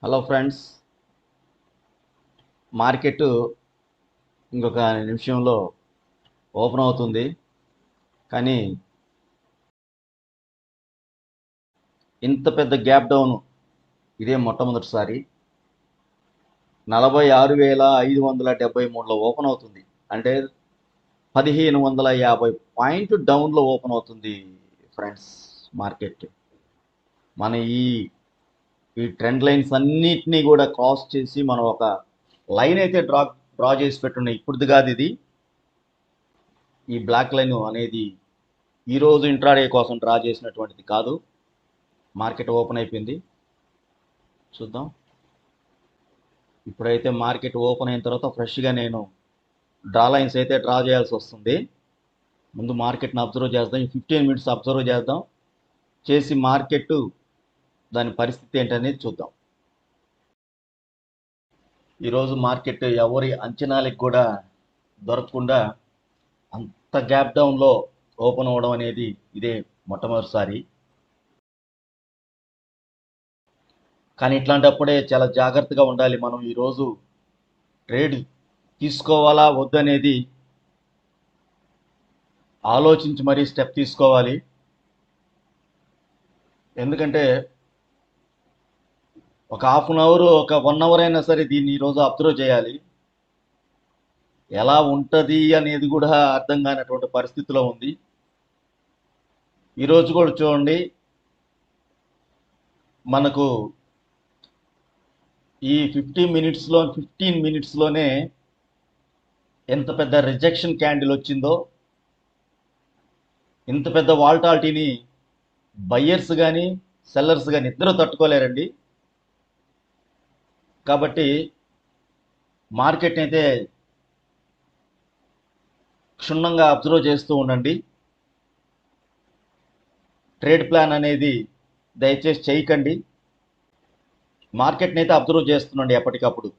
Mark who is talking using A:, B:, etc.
A: Hello friends, market ఇంకొక నిమిషంలో open అవుతుంది. కానీ ఇంత పెద్ద గ్యాప్ డౌన్ ఇదే మొట్టమొదటిసారి. 46,573లో ఓపెన్ అవుతుంది. అంటే 1,550 పాయింట్ డౌన్లో ఓపెన్ అవుతుంది ఫ్రెండ్స్ మార్కెట్. మన ఈ ఈ ట్రెండ్ లైన్స్ అన్నిటినీ కూడా క్రాస్ చేసి మనం ఒక లైన్ అయితే డ్రా చేసి పెట్టున్నాయి. ఇప్పుడుది కాదు ఇది. ఈ బ్లాక్ లైన్ అనేది ఈరోజు ఇంట్రాడే కోసం డ్రా చేసినటువంటిది కాదు. మార్కెట్ ఓపెన్ అయిపోయింది, చూద్దాం. ఇప్పుడైతే మార్కెట్ ఓపెన్ అయిన తర్వాత ఫ్రెష్గా నేను డ్రా లైన్స్ అయితే డ్రా చేయాల్సి వస్తుంది. ముందు మార్కెట్ని అబ్జర్వ్ చేద్దాం. 15 మినిట్స్ అబ్జర్వ్ చేద్దాం, చేసి మార్కెట్ దాని పరిస్థితి ఏంటనేది చూద్దాం. ఈరోజు మార్కెట్ ఎవరి అంచనాలకు కూడా దొరకకుండా అంత గ్యాప్ డౌన్లో ఓపెన్ అవ్వడం అనేది ఇదే మొట్టమొదటిసారి. కానీ ఇట్లాంటప్పుడే చాలా జాగ్రత్తగా ఉండాలి. మనం ఈరోజు ట్రేడ్ తీసుకోవాలా వద్దనేది ఆలోచించి మరీ స్టెప్ తీసుకోవాలి. ఎందుకంటే ఒక హాఫ్ అన్ అవర్, ఒక 1 అవర్ అయినా సరే దీన్ని ఈరోజు అబ్జర్వ్ చేయాలి. ఎలా ఉంటుంది అనేది కూడా అర్థం కానటువంటి పరిస్థితిలో ఉంది. ఈరోజు కూడా చూడండి, మనకు ఈ 15 మినిట్స్లోనే ఎంత పెద్ద రిజెక్షన్ క్యాండిల్ వచ్చిందో. ఇంత పెద్ద వాల్టాలిటీని బయ్యర్స్ కానీ సెల్లర్స్ కానీ ఇద్దరు తట్టుకోలేరండి. కాబట్టి మార్కెట్ అయితే క్షుణ్ణంగా అబ్జర్వ్ చేస్తూ ఉండండి. ట్రేడ్ ప్లాన్ అనేది దయచేసి చేయకండి. మార్కెట్ని అయితే అబ్జర్వ్ చేస్తుండండి ఎప్పటికప్పుడు.